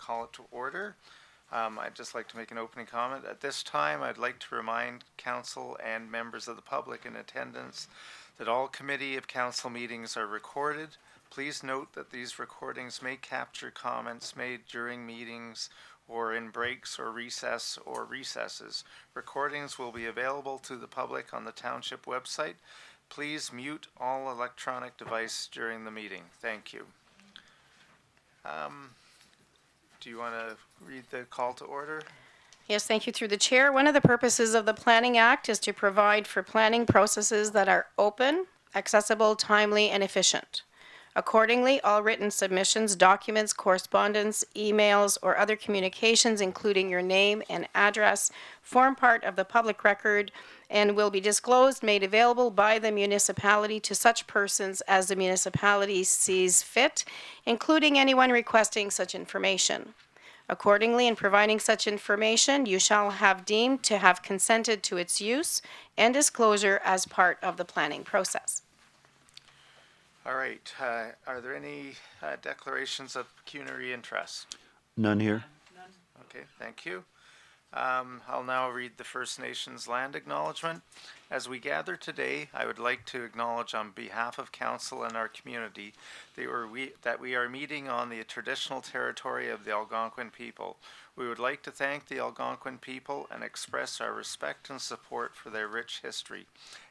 call it to order. I'd just like to make an opening comment. At this time, I'd like to remind council and members of the public in attendance that all committee of council meetings are recorded. Please note that these recordings may capture comments made during meetings or in breaks or recesses. Recordings will be available to the public on the township website. Please mute all electronic device during the meeting. Thank you. Do you want to read the call to order? Yes, thank you through the chair. One of the purposes of the Planning Act is to provide for planning processes that are open, accessible, timely, and efficient. Accordingly, all written submissions, documents, correspondence, emails, or other communications, including your name and address, form part of the public record and will be disclosed, made available by the municipality to such persons as the municipality sees fit, including anyone requesting such information. Accordingly, in providing such information, you shall have deemed to have consented to its use and disclosure as part of the planning process. All right. Are there any declarations of pecuniary interest? None here. Okay, thank you. I'll now read the First Nations land acknowledgement. As we gather today, I would like to acknowledge on behalf of council and our community that we are meeting on the traditional territory of the Algonquin people. We would like to thank the Algonquin people and express our respect and support for their rich history.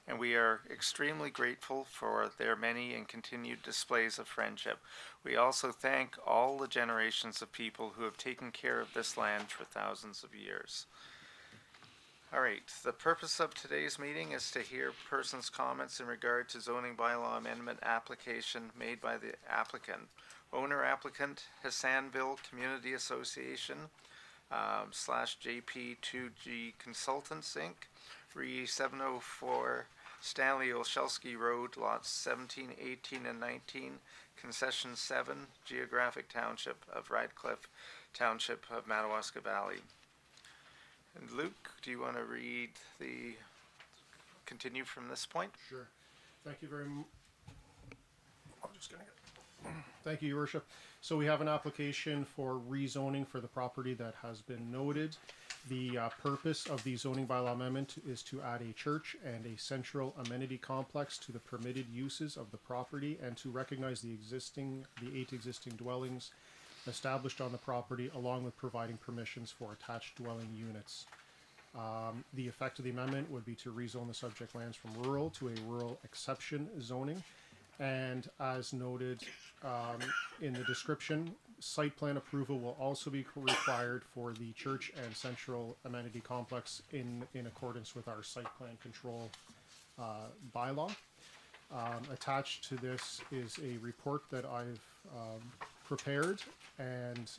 And we are extremely grateful for their many and continued displays of friendship. We also thank all the generations of people who have taken care of this land for thousands of years. All right, the purpose of today's meeting is to hear persons' comments in regard to zoning bylaw amendment application made by the applicant. Owner applicant, Hassanville Community Association / JP2G Consultants Inc., Re 704 Stanley Olszewski Road, lots 17, 18, and 19, Concession 7, Geographic Township of Radcliffe, Township of Madawaska Valley. And Luke, do you want to continue from this point? Sure. Thank you very much. Thank you, Your Worship. So we have an application for rezoning for the property that has been noted. The purpose of the zoning bylaw amendment is to add a church and a central amenity complex to the permitted uses of the property and to recognize the 8 existing dwellings established on the property, along with providing permissions for attached dwelling units. The effect of the amendment would be to rezone the subject lands from rural to a rural exception zoning. And as noted in the description, site plan approval will also be required for the church and central amenity complex in accordance with our site plan control bylaw. Attached to this is a report that I've prepared, and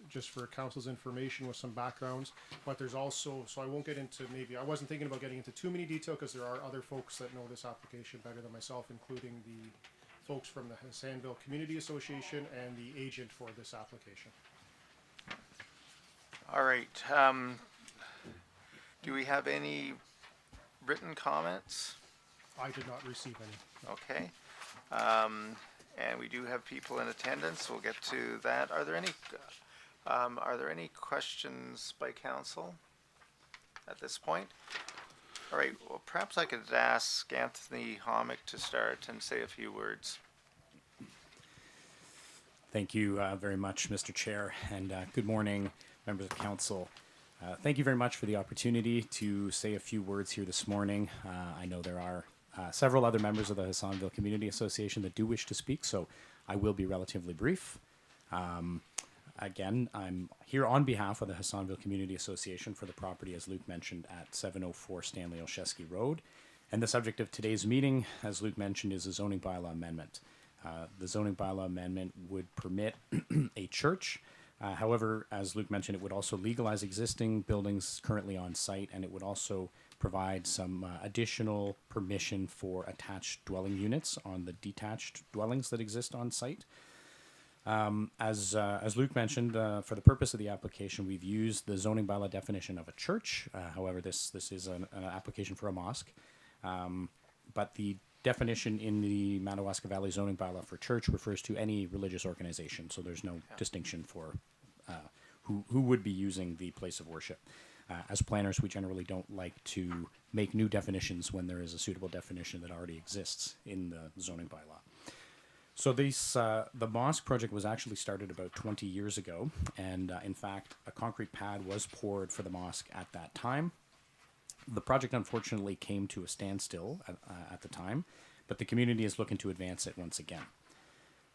just for council's information with some backgrounds, but there's also, so I won't get into, I wasn't thinking about getting into too many detail because there are other folks that know this application better than myself, including the folks from the Hassanville Community Association and the agent for this application. All right. Do we have any written comments? I did not receive any. Okay. And we do have people in attendance. We'll get to that. Are there any questions by council at this point? All right. Well, perhaps I could ask Anthony Homick to start and say a few words. Thank you very much, Mr. Chair, and good morning, members of council. Thank you very much for the opportunity to say a few words here this morning. I know there are several other members of the Hassanville Community Association that do wish to speak, so I will be relatively brief. Again, I'm here on behalf of the Hassanville Community Association for the property, as Luke mentioned, at 704 Stanley Olszewski Road. And the subject of today's meeting, as Luke mentioned, is a zoning bylaw amendment. The zoning bylaw amendment would permit a church. However, as Luke mentioned, it would also legalize existing buildings currently on site, and it would also provide some additional permission for attached dwelling units on the detached dwellings that exist on site. As Luke mentioned, for the purpose of the application, we've used the zoning bylaw definition of a church. However, this is an application for a mosque. But the definition in the Madawaska Valley zoning bylaw for church refers to any religious organization, so there's no distinction for who would be using the place of worship. As planners, we generally don't like to make new definitions when there is a suitable definition that already exists in the zoning bylaw. So the mosque project was actually started about 20 years ago, and in fact, a concrete pad was poured for the mosque at that time. The project unfortunately came to a standstill at the time, but the community is looking to advance it once again.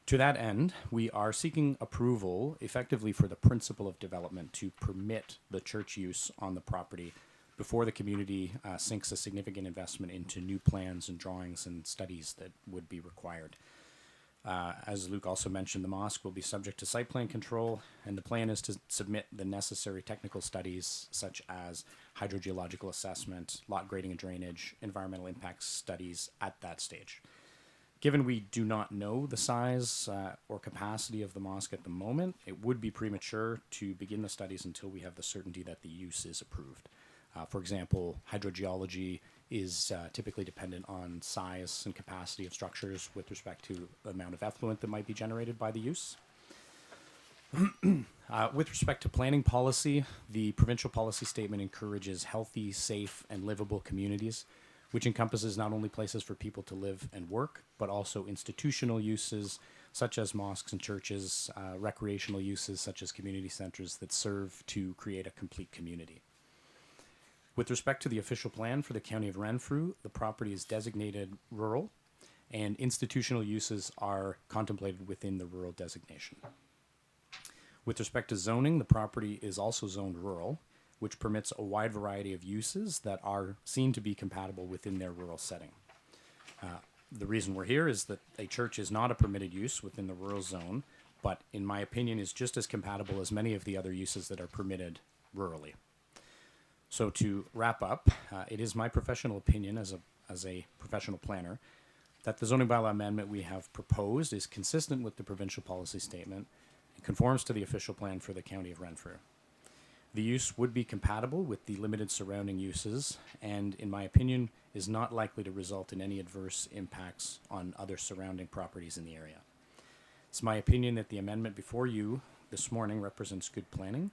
To that end, we are seeking approval effectively for the principle of development to permit the church use on the property before the community sinks a significant investment into new plans and drawings and studies that would be required. As Luke also mentioned, the mosque will be subject to site plan control, and the plan is to submit the necessary technical studies such as hydrogeological assessment, lot grading and drainage, environmental impact studies at that stage. Given we do not know the size or capacity of the mosque at the moment, it would be premature to begin the studies until we have the certainty that the use is approved. For example, hydrogeology is typically dependent on size and capacity of structures with respect to the amount of effluent that might be generated by the use. With respect to planning policy, the provincial policy statement encourages healthy, safe, and livable communities, which encompasses not only places for people to live and work, but also institutional uses such as mosques and churches, recreational uses such as community centers that serve to create a complete community. With respect to the official plan for the County of Renfrew, the property is designated rural, and institutional uses are contemplated within the rural designation. With respect to zoning, the property is also zoned rural, which permits a wide variety of uses that are seen to be compatible within their rural setting. The reason we're here is that a church is not a permitted use within the rural zone, but in my opinion is just as compatible as many of the other uses that are permitted rurally. So to wrap up, it is my professional opinion as a professional planner that the zoning bylaw amendment we have proposed is consistent with the provincial policy statement and conforms to the official plan for the County of Renfrew. The use would be compatible with the limited surrounding uses and, in my opinion, is not likely to result in any adverse impacts on other surrounding properties in the area. It's my opinion that the amendment before you this morning represents good planning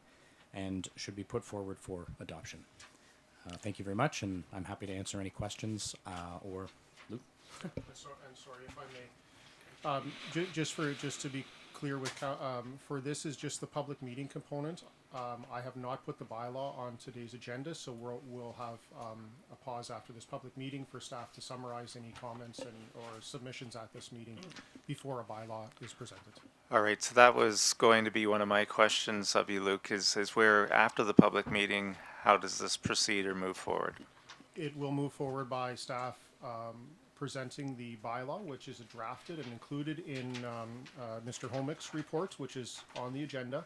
and should be put forward for adoption. Thank you very much, and I'm happy to answer any questions or Luke. I'm sorry if I may. Just to be clear, for this is just the public meeting component. I have not put the bylaw on today's agenda, so we'll have a pause after this public meeting for staff to summarize any comments or submissions at this meeting before a bylaw is presented. All right, so that was going to be one of my questions of you, Luke, is where after the public meeting, how does this proceed or move forward? It will move forward by staff presenting the bylaw, which is drafted and included in Mr. Homick's report, which is on the agenda.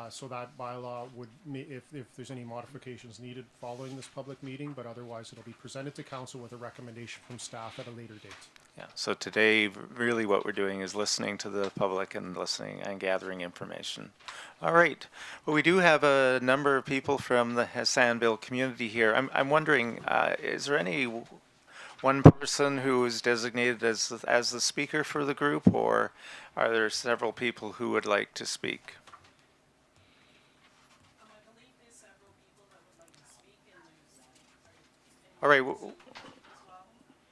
So that bylaw would, if there's any modifications needed following this public meeting, but otherwise it'll be presented to council with a recommendation from staff at a later date. Yeah, so today, really what we're doing is listening to the public and listening and gathering information. All right. Well, we do have a number of people from the Hassanville community here. I'm wondering, is there any one person who is designated as the speaker for the group, or are there several people who would like to speak? All right.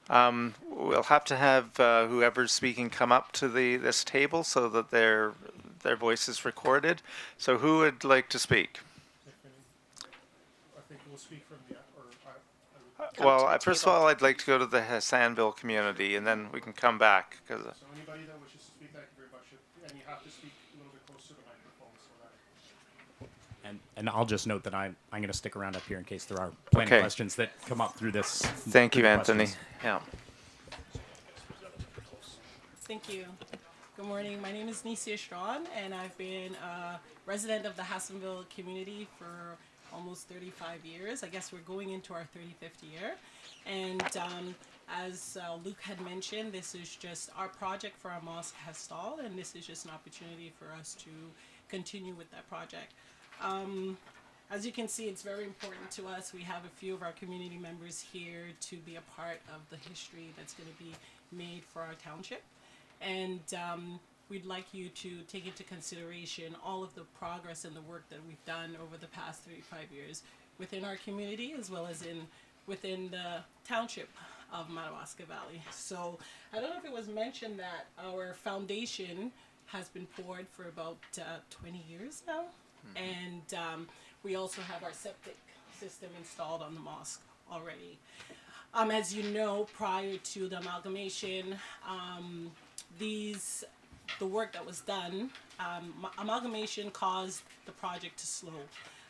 We'll have to have whoever's speaking come up to this table so that their voice is recorded. So who would like to speak? I think we'll speak from the, Well, first of all, I'd like to go to the Hassanville community, and then we can come back. so anybody that wishes to speak, thank you very much. And you have to speak a little bit closer to the microphone so that. And I'll just note that I'm going to stick around up here in case there are planning Okay. questions that come up through this. Thank you, through the Anthony. questions. Yeah. Thank you. Good morning. My name is Nisia Strawn, and I've been a resident of the Hassanville community for almost 35 years. I guess we're going into our 35th year. And as Luke had mentioned, this is just our project for our mosque has stalled, and this is just an opportunity for us to continue with that project. as you can see, it's very important to us. We have a few of our community members here to be a part of the history that's going to be made for our township. And we'd like you to take into consideration all of the progress and the work that we've done over the past 35 years within our community, as well as within the township of Madawaska Valley. So I don't know if it was mentioned that our foundation has been poured for about 20 years now. And we also have our septic system installed on the mosque already. As you know, prior to the amalgamation, the work that was done, amalgamation caused the project to slow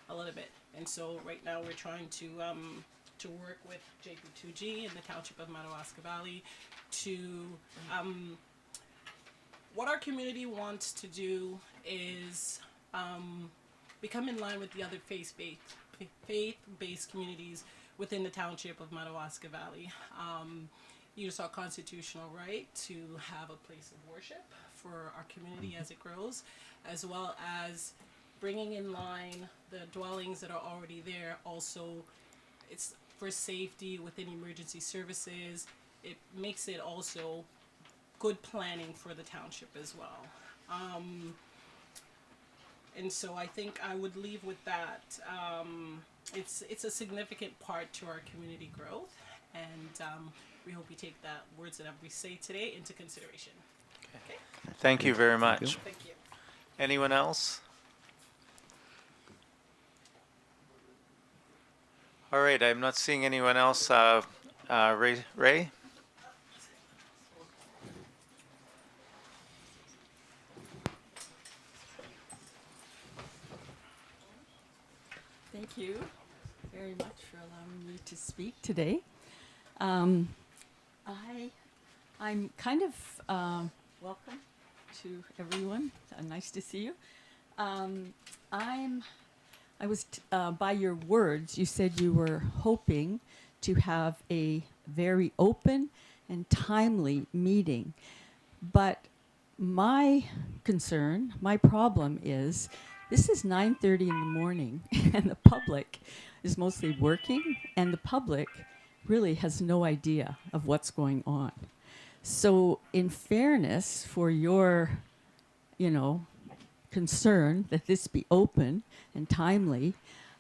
a little bit. And so right now we're trying to work with JP2G in the township of Madawaska Valley to, what our community wants to do is become in line with the other faith-based communities within the township of Madawaska Valley. Use our constitutional right to have a place of worship for our community as it grows, as well as bringing in line the dwellings that are already there. Also, it's for safety within emergency services. It makes it also good planning for the township as well. And so I think I would leave with that. It's a significant part to our community growth, and we hope you take that words that we say today into consideration. Okay. Thank you very much. Thank you. Anyone else? All right, I'm not seeing anyone else. Ray? Thank you very much for allowing me to speak today. I'm kind of welcome to everyone. Nice to see you. I was by your words, you said you were hoping to have a very open and timely meeting. But my concern, my problem is this is 9:30 in the morning and the public is mostly working and the public really has no idea of what's going on. So in fairness for your, concern that this be open and timely,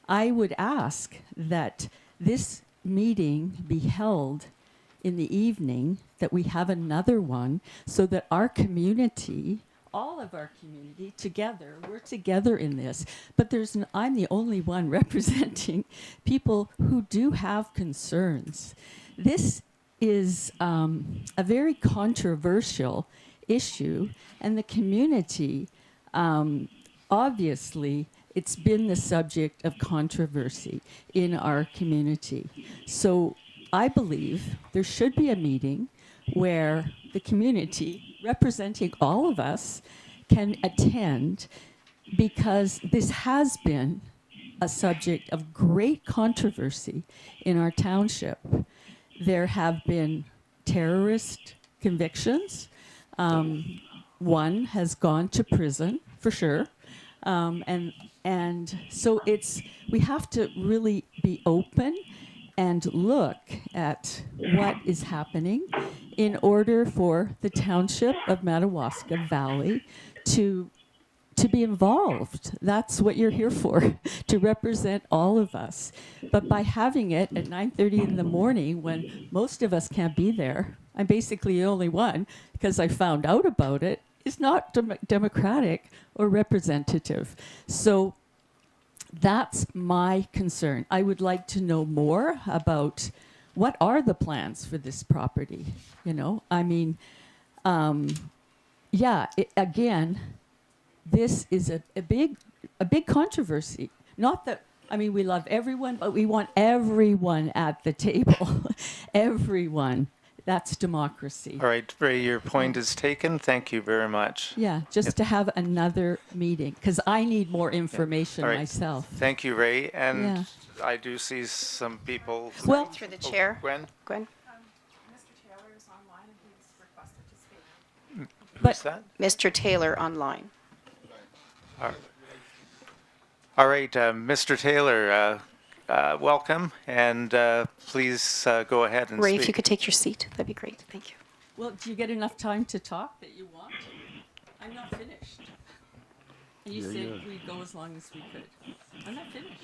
I would ask that this meeting be held in the evening, that we have another one so that our community, all of our community together, we're together in this. But I'm the only one representing people who do have concerns. This is a very controversial issue, and the community, obviously, it's been the subject of controversy in our community. So I believe there should be a meeting where the community, representing all of us, can attend, because this has been a subject of great controversy in our township. There have been terrorist convictions. One has gone to prison, for sure. And so we have to really be open and look at what is happening in order for the township of Madawaska Valley to be involved. That's what you're here for, to represent all of us. But by having it at 9:30 in the morning when most of us can't be there, I'm basically the only one because I found out about it, is not democratic or representative. So that's my concern. I would like to know more about what are the plans for this property. Again, this is a big controversy. Not that, we love everyone, but we want everyone at the table. Everyone. That's democracy. All right, Ray, your point is taken. Thank you very much. Yeah, just to have another meeting, because I need more information All right. myself. Thank you, Ray. And Yeah. I do see some people. Well, Through the chair. Gwen? Gwen? Mr. Taylor is online and he's requested to speak. Who's that? Mr. Taylor online. All All right, Mr. Taylor, welcome, and please go ahead and Ray, speak. if you could take your seat, that'd be great. Thank you. Well, do you get enough time to talk that you want? I'm not finished. And you said we'd go as long as we could. I'm not finished.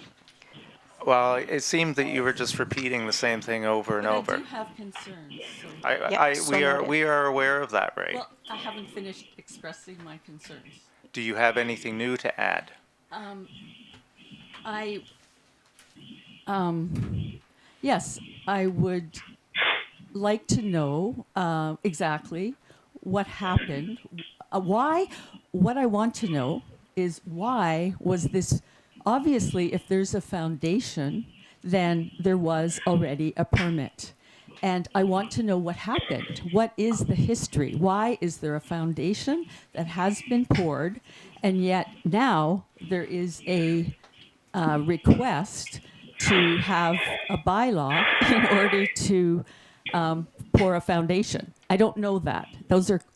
Well, it seemed that you were just repeating the same thing over and But over. I do have concerns. So. We are aware of that, Ray. Well, I haven't finished expressing my concerns. Do you have anything new to add? Yes, I would like to know exactly what happened. What I want to know is why was this, obviously, if there's a foundation, then there was already a permit. And I want to know what happened. What is the history? Why is there a foundation that has been poured, and yet now there is a request to have a bylaw in order to pour a foundation? I don't know that.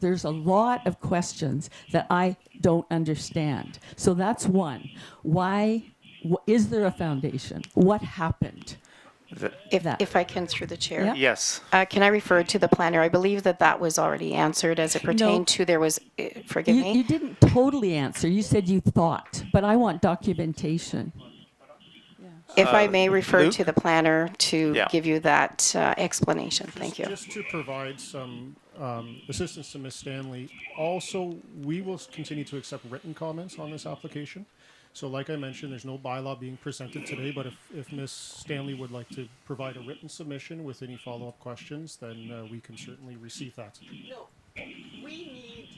There's a lot of questions that I don't understand. So that's one. Why is there a foundation? What happened? If I can, through the chair. Yeah. Yes. Can I refer to the planner? I believe that was already answered as it pertained to there was, forgive You me. didn't totally answer. You said you thought, but I want documentation. If I may refer Luke? to the planner to Yeah. give you that explanation. Thank you. Just to provide some assistance to Ms. Stanley, also, we will continue to accept written comments on this application. So like I mentioned, there's no bylaw being presented today, but if Ms. Stanley would like to provide a written submission with any follow-up questions, then we can certainly receive that. No, we need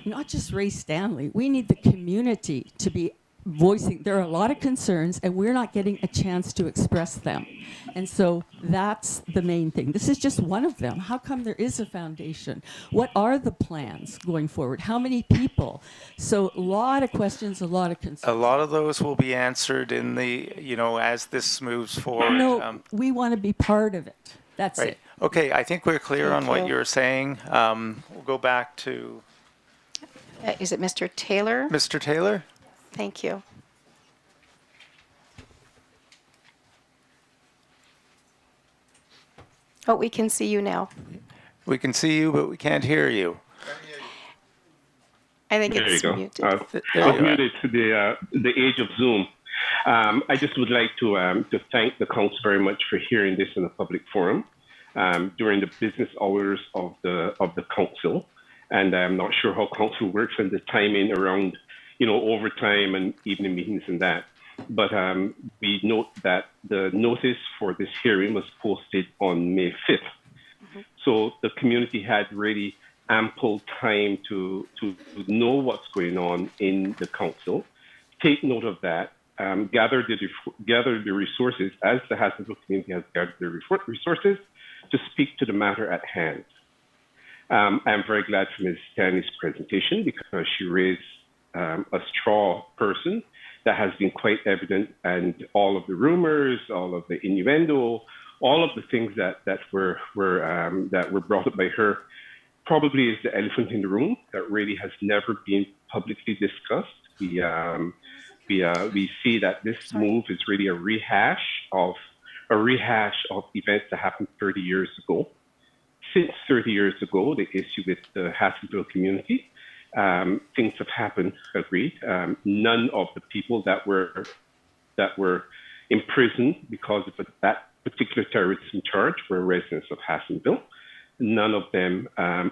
not just Ray Stanley. We need the community to be voicing. There are a lot of concerns, and we're not getting a chance to express them. And so that's the main thing. This is just one of them. How come there is a foundation? What are the plans going forward? How many people? So a lot of questions, a lot of concerns. A lot of those will be answered in the, as this moves forward. No, we want to be part of it. That's Right. it. Okay, I think we're clear on Thank what you. you're saying. We'll go back to Is it Mr. Taylor? Mr. Taylor. Thank you. Oh, we can see you now. We can see you, but we can't hear you. I think There you it's go. muted. I There you was are. muted to the age of Zoom. I just would like to thank the council very much for hearing this in a public forum during the business hours of the council. And I'm not sure how council works and the timing around, overtime and evening meetings and that. But we note that the notice for this hearing was posted on May 5th. So the community had really ample time to know what's going on in the council, take note of that, gather the resources, as the Hassanville community has gathered the resources, to speak to the matter at hand. I'm very glad for Ms. Stanley's presentation because she raised a straw person that has been quite evident, and all of the rumors, all of the innuendo, all of the things that were brought up by her probably is the elephant in the room that really has never been publicly discussed. We see that this move is really a rehash of events that happened 30 years ago. Since 30 years ago, the issue with the Hassanville community, things have happened. Agreed. None of the people that were imprisoned because of that particular terrorism charge were residents of Hassanville. None of them,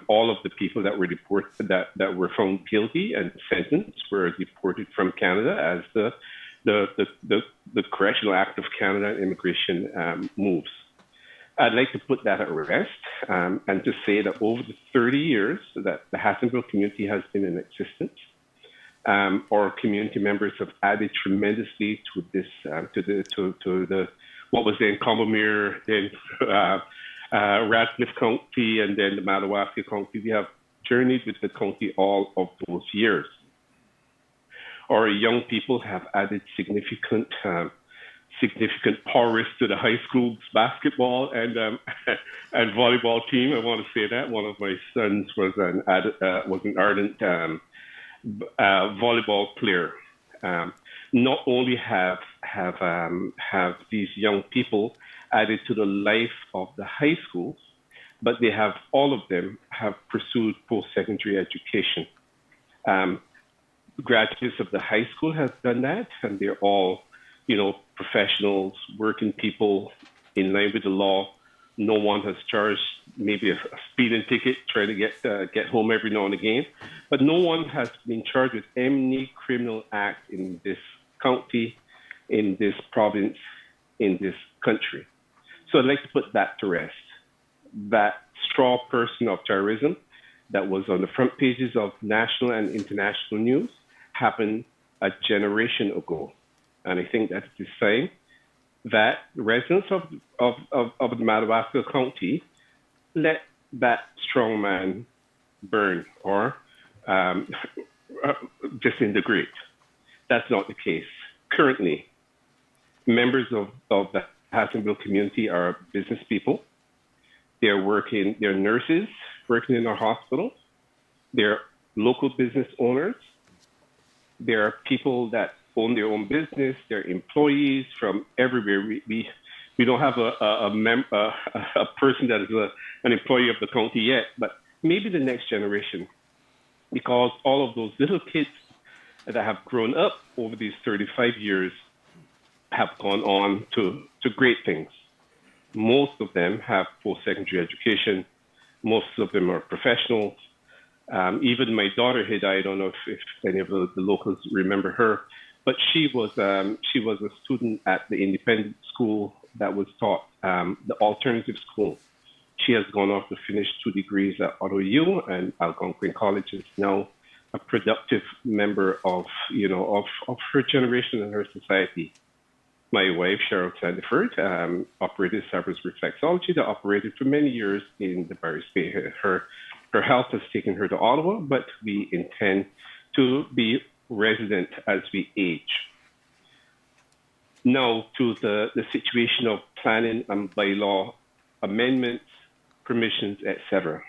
all of the people that were deported, that were found guilty and sentenced, were deported from Canada as the Correctional Act of Canada and immigration moves. I'd like to put that at rest and to say that over the 30 years that the Hassanville community has been in existence, our community members have added tremendously to this, to the what was then Combermere, then Radcliffe County, and then the Madawaska County. We have journeyed with the county all of those years. Our young people have added significant prowess to the high school's basketball and volleyball team. I want to say that one of my sons was an ardent volleyball player. not only have these young people added to the life of the high schools, but they have, all of them have pursued post-secondary education. Graduates of the high school have done that, and they're all, professionals, working people in line with the law. No one has charged maybe a speeding ticket, trying to get home every now and again, but no one has been charged with any criminal act in this county, in this province, in this country. So I'd like to put that to rest. That straw person of terrorism that was on the front pages of national and international news happened a generation ago. And I think that it is saying that the residents of the Madawaska County let that strong man burn or disintegrate. That's not the case. Currently, members of the Hassanville community are business people. They're nurses working in our hospitals. They're local business owners. There are people that own their own business. They're employees from everywhere. We don't have a person that is an employee of the county yet, but maybe the next generation, because all of those little kids that have grown up over these 35 years have gone on to great things. Most of them have post-secondary education. Most of them are professionals. Even my daughter Hida, I don't know if any of the locals remember her, but she was a student at the independent school that was taught the alternative school. She has gone off to finish 2 degrees at Ottawa U, and Algonquin College is now a productive member of her generation and her society. My wife, Cheryl Sandiford, operated Sabres Reflexology that operated for many years in the Barris Bay. Her health has taken her to Ottawa, but we intend to be resident as we age. Now to the situation of planning and bylaw amendments, permissions, etc.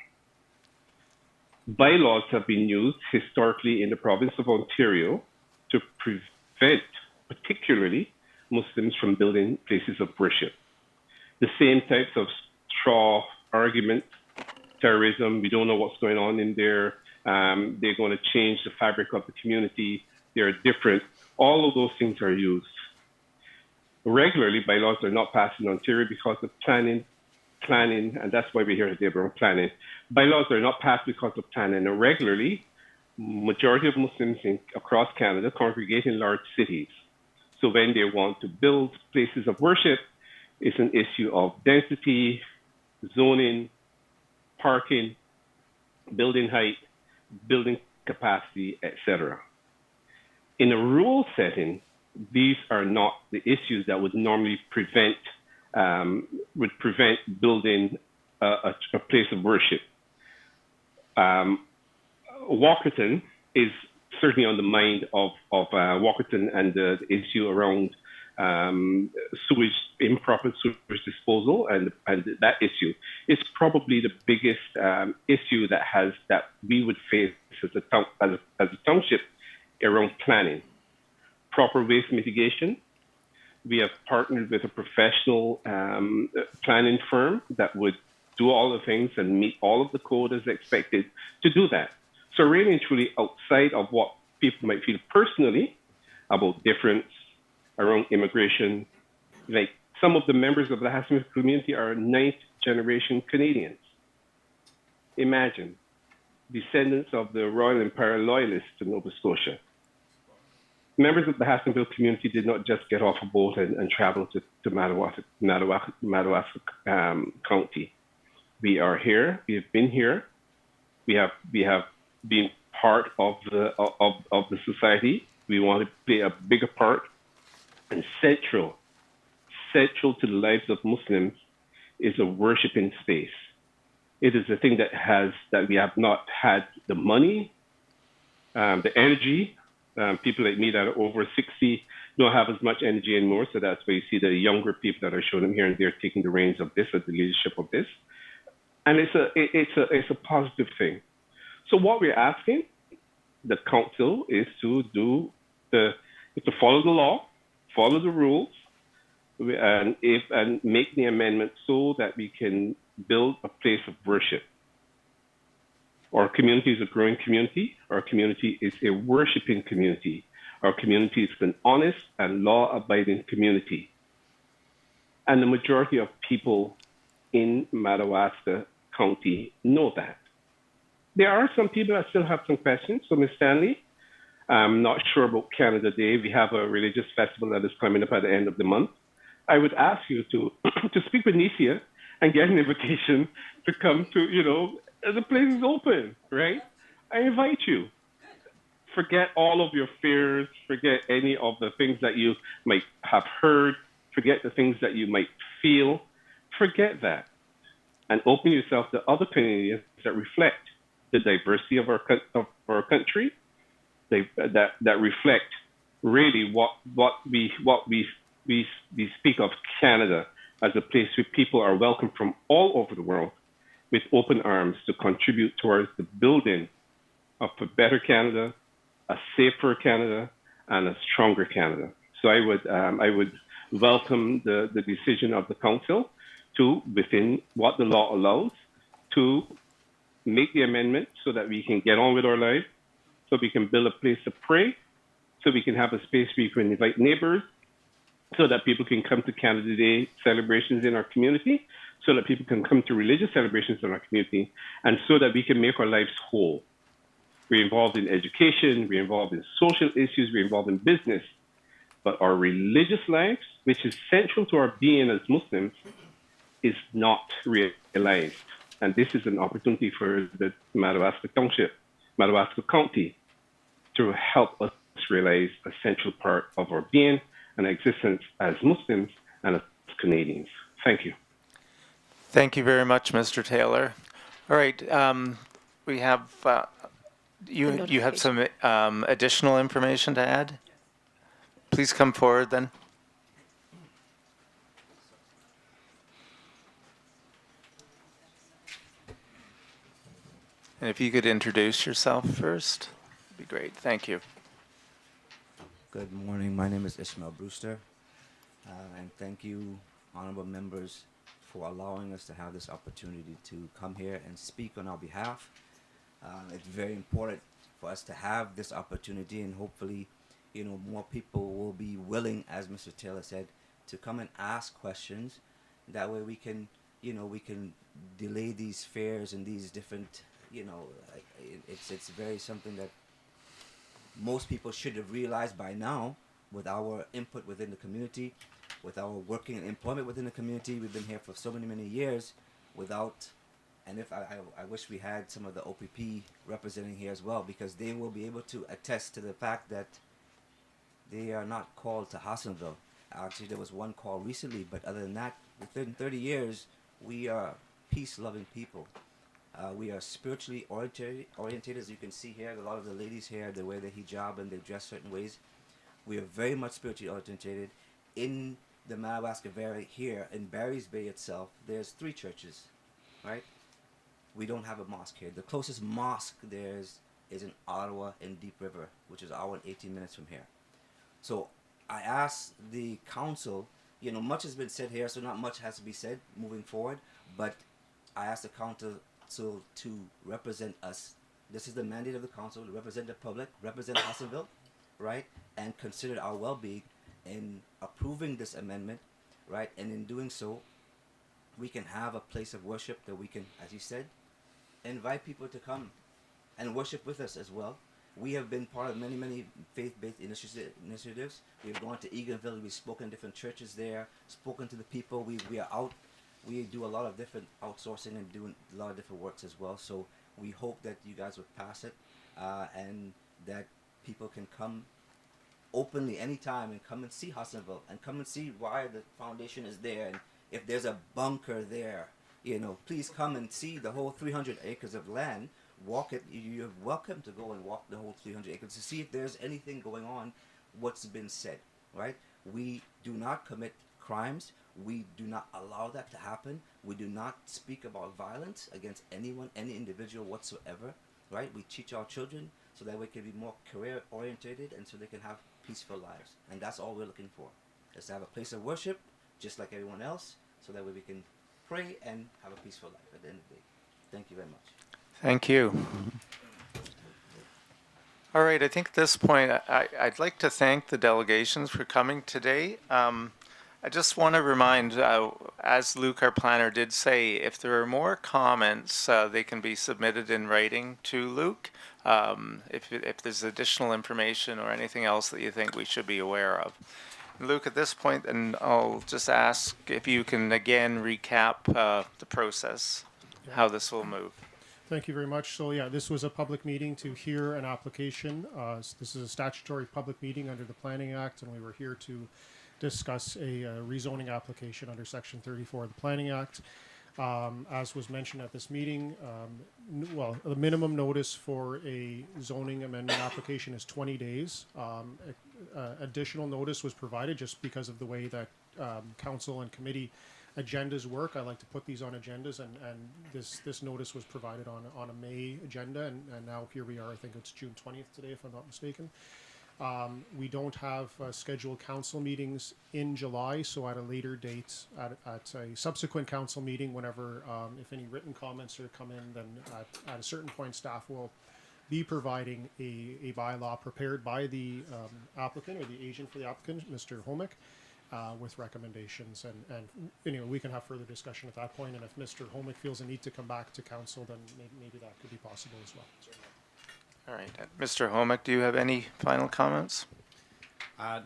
Bylaws have been used historically in the province of Ontario to prevent, particularly, Muslims from building places of worship. The same types of straw arguments, terrorism, we don't know what's going on in there, they're going to change the fabric of the community, they're different. All of those things are used. Regularly, bylaws are not passed in Ontario because of planning, and that's why we're here today about planning. Bylaws are not passed because of planning, and regularly, majority of Muslims across Canada congregate in large cities. So when they want to build places of worship, it's an issue of density, zoning, parking, building height, building capacity, etc. In a rural setting, these are not the issues that would normally prevent building a place of worship. Walkerton is certainly on the mind of Walkerton and the issue around improper sewage disposal, and that issue is probably the biggest issue that we would face as a township around planning. Proper waste mitigation. We have partnered with a professional planning firm that would do all the things and meet all of the code as expected to do that. So really and truly outside of what people might feel personally about difference around immigration, like some of the members of the Hassanville community are 9th generation Canadians. Imagine, descendants of the Royal Empire Loyalists to Nova Scotia. Members of the Hassanville community did not just get off a boat and travel to Madawaska County. We are here. We have been here. We have been part of the society. We want to play a bigger part. And central to the lives of Muslims is a worshiping space. It is a thing that we have not had the money, the energy. People like me that are over 60 don't have as much energy anymore, so that's why you see the younger people that are showing here and there taking the reins of this, or the leadership of this, and it's a positive thing. So what we're asking the council is to do the to follow the law, follow the rules, and make the amendment so that we can build a place of worship. Our community is a growing community. Our community is a worshiping community. Our community is an honest and law-abiding community. And the majority of people in Madawaska County know that. There are some people that still have some questions. So, Ms. Stanley, I'm not sure about Canada Day. We have a religious festival that is coming up at the end of the month. I would ask you to to speak with Nicia and get an invitation to come to, the place is open, right? I invite you. Forget all of your fears. Forget any of the things that you might have heard. Forget the things that you might feel. Forget that. And open yourself to other communities that reflect the diversity of our country, that reflect really what we speak of Canada as a place where people are welcome from all over the world with open arms to contribute towards the building of a better Canada, a safer Canada, and a stronger Canada. So I would welcome the decision of the council to, within what the law allows, to make the amendment so that we can get on with our lives, so we can build a place to pray, so we can have a space where we can invite neighbors, so that people can come to Canada Day celebrations in our community, so that people can come to religious celebrations in our community, and so that we can make our lives whole. We're involved in education, we're involved in social issues, we're involved in business, but our religious lives, which is central to our being as Muslims, is not realized. And this is an opportunity for the Madawaska Township, Madawaska County, to help us realize a central part of our being and existence as Muslims and as Canadians. Thank you. Thank you very much, Mr. Taylor. All right, we have, you have some additional information to add? Please come forward then. And if you could introduce yourself first, that'd be great. Thank you. Good morning. My name is Ishmael Brewster, and thank you, honorable members, for allowing us to have this opportunity to come here and speak on our behalf. It's very important for us to have this opportunity, and hopefully, more people will be willing, as Mr. Taylor said, to come and ask questions. That way, we can delay these fears and these different, it's very something that most people should have realized by now with our input within the community, with our working and employment within the community. We've been here for so many years without, and if I wish we had some of the OPP representing here as well, because they will be able to attest to the fact that they are not called to Hassanville. Actually, there was one call recently, but other than that, within 30 years, we are peace-loving people. We are spiritually oriented, as you can see here. A lot of the ladies here, they wear the hijab and they dress certain ways. We are very much spiritually oriented. In the Madawaska Valley here, in Barry's Bay itself, there's 3 churches, right? We don't have a mosque here. The closest mosque there is in Ottawa in Deep River, which is an hour and 18 minutes from here. So I asked the council, much has been said here, so not much has to be said moving forward, but I asked the council to represent us. This is the mandate of the council, to represent the public, represent Hassanville, right? And consider our well-being in approving this amendment, right? And in doing so, we can have a place of worship that we can, as you said, invite people to come and worship with us as well. We have been part of many faith-based initiatives. We've gone to Eganville, we've spoken in different churches there, spoken to the people. We are out. We do a lot of different outsourcing and doing a lot of different works as well. So we hope that you guys would pass it and that people can come openly anytime and come and see Hassanville and come and see why the foundation is there. And if there's a bunker there, please come and see the whole 300 acres of land. Walk it. You're welcome to go and walk the whole 300 acres to see if there's anything going on, what's been said, right? We do not commit crimes. We do not allow that to happen. We do not speak about violence against anyone, any individual whatsoever, right? We teach our children so that we can be more career oriented and so they can have peaceful lives. And that's all we're looking for, is to have a place of worship, just like everyone else, so that way we can pray and have a peaceful life at the end of the day. Thank you very much. Thank you. All right, I think at this point, I'd like to thank the delegations for coming today. I just want to remind, as Luke, our planner, did say, if there are more comments, they can be submitted in writing to Luke. If there's additional information or anything else that you think we should be aware of. Luke, at this point, and I'll just ask if you can again recap the process, how this will move. Thank you very much. So yeah, this was a public meeting to hear an application. This is a statutory public meeting under the Planning Act, and we were here to discuss a rezoning application under Section 34 of the Planning Act. As was mentioned at this meeting, the minimum notice for a zoning amendment application is 20 days. Additional notice was provided just because of the way that council and committee agendas work. I like to put these on agendas, and this notice was provided on a May agenda, and now here we are. I think it's June 20th today, if I'm not mistaken. We don't have scheduled council meetings in July, so at a later date, at a subsequent council meeting, whenever, if any written comments are come in, then at a certain point, staff will be providing a bylaw prepared by the applicant or the agent for the applicant, Mr. Homick, with recommendations. And anyway, we can have further discussion at that point, and if Mr. Homick feels a need to come back to council, then maybe that could be possible as well. All right, Mr. Homick, do you have any final comments?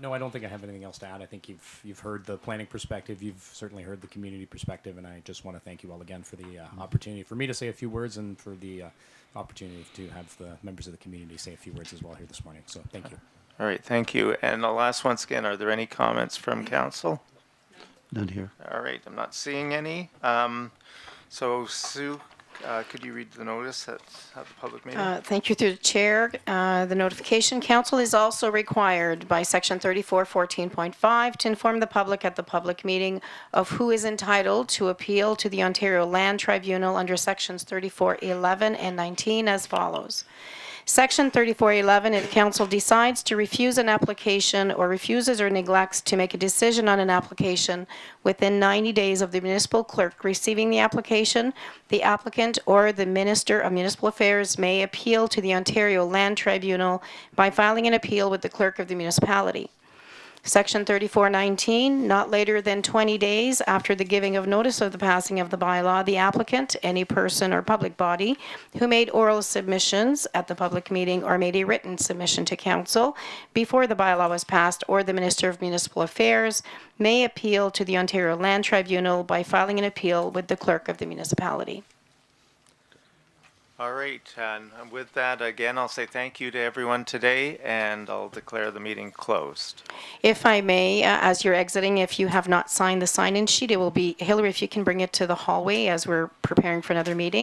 No, I don't think I have anything else to add. I think you've heard the planning perspective. You've certainly heard the community perspective, and I just want to thank you all again for the opportunity for me to say a few words and for the opportunity to have the members of the community say a few words as well here this morning. So thank you. All right, thank you. And I'll ask once again, are there any comments from council? None here. All right, I'm not seeing any. So Sue, could you read the notice at the public meeting? Thank you through the chair. The notification council is also required by section 3414.5 to inform the public at the public meeting of who is entitled to appeal to the Ontario Land Tribunal under sections 3411 and 19 as follows. Section 3411, if council decides to refuse an application or refuses or neglects to make a decision on an application within 90 days of the municipal clerk receiving the application, the applicant or the Minister of Municipal Affairs may appeal to the Ontario Land Tribunal by filing an appeal with the clerk of the municipality. Section 3419, not later than 20 days after the giving of notice of the passing of the bylaw, the applicant, any person or public body who made oral submissions at the public meeting or made a written submission to council before the bylaw was passed, or the Minister of Municipal Affairs, may appeal to the Ontario Land Tribunal by filing an appeal with the clerk of the municipality. All right, and with that, again, I'll say thank you to everyone today, and I'll declare the meeting closed. If I may, as you're exiting, if you have not signed the sign-in sheet, it will be, Hillary, if you can bring it to the hallway as we're preparing for another meeting.